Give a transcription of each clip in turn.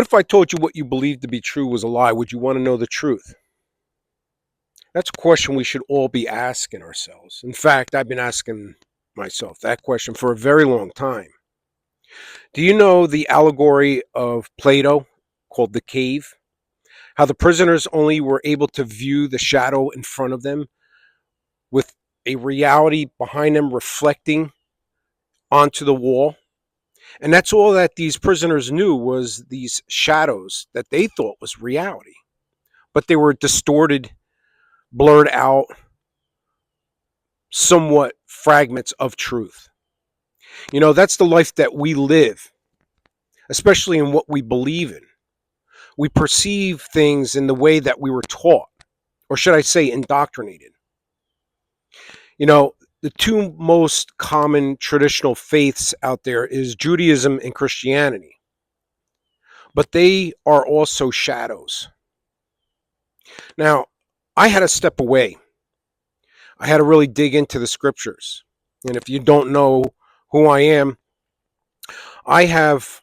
What if I told you what you believed to be true was a lie? Would you want to know the truth? That's a question we should all be asking ourselves. In fact, I've been asking myself that question for a very long time. Do you know the allegory of Plato called the cave? How the prisoners only were able to view the shadow in front of them with a reality behind them reflecting onto the wall. And that's all that these prisoners knew was these shadows that they thought was reality. But they were distorted, blurred out, somewhat fragments of truth. You know, that's the life that we live, especially in what we believe in. We perceive things in the way that we were taught, or should I say, indoctrinated. You know, the two most common traditional faiths out there is Judaism and Christianity, but they are also shadows. Now, I had to step away. I had to really dig into the scriptures. And if you don't know who I am, I have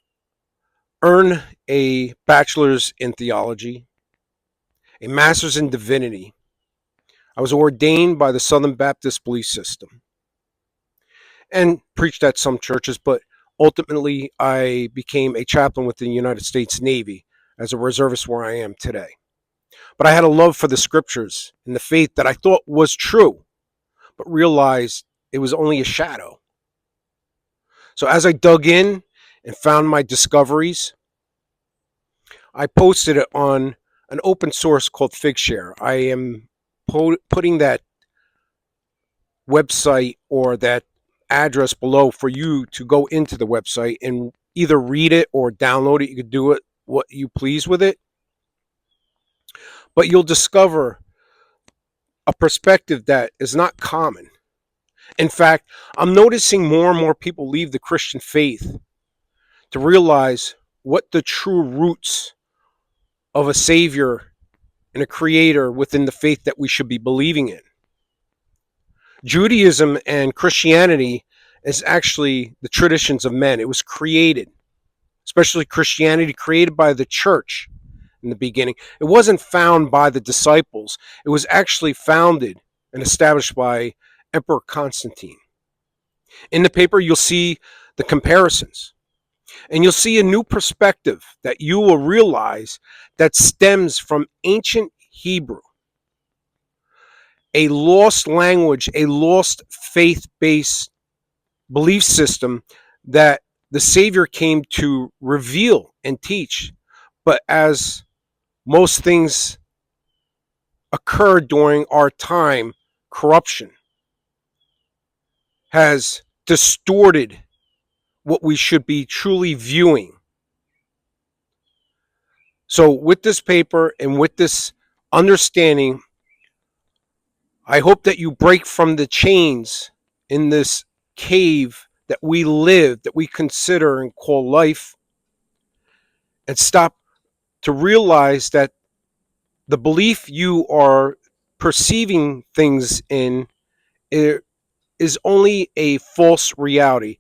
earned a bachelor's in theology, a master's in divinity. I was ordained by the Southern Baptist belief system and preached at some churches, but ultimately I became a chaplain with the United States Navy as a reservist where I am today. But I had a love for the scriptures and the faith that I thought was true, but realized it was only a shadow. So as I dug in and found my discoveries, I posted it on an open source called Figshare. I am putting that website or that address below for you to go into the website and either read it or download it. You could do it what you please with it. But you'll discover a perspective that is not common. In fact, I'm noticing more and more people leave the Christian faith to realize what the true roots of a Savior and a Creator within the faith that we should be believing in. Judaism and Christianity is actually the traditions of men. It was created, especially Christianity, created by the church in the beginning. It wasn't found by the disciples. It was actually founded and established by Emperor Constantine. In the paper, you'll see the comparisons. And you'll see a new perspective that you will realize that stems from ancient Hebrew, a lost language, a lost faith-based belief system that the Savior came to reveal and teach. But as most things occur during our time, corruption has distorted what we should be truly viewing. So with this paper and with this understanding, I hope that you break from the chains in this cave that we live, that we consider and call life, and stop to realize that the belief you are perceiving things in is only a false reality.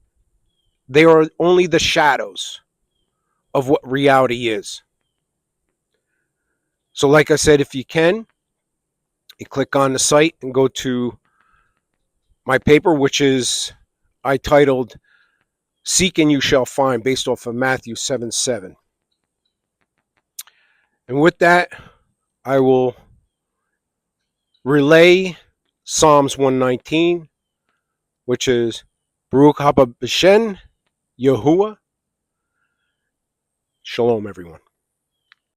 They are only the shadows of what reality is. So like I said, if you can, you click on the site and go to my paper, which is I titled Seek and You Shall Find, based off of Matthew 7:7. And with that, I will relay Psalms 119, which is Baruch haba b'shem Yahuwah. Shalom, everyone.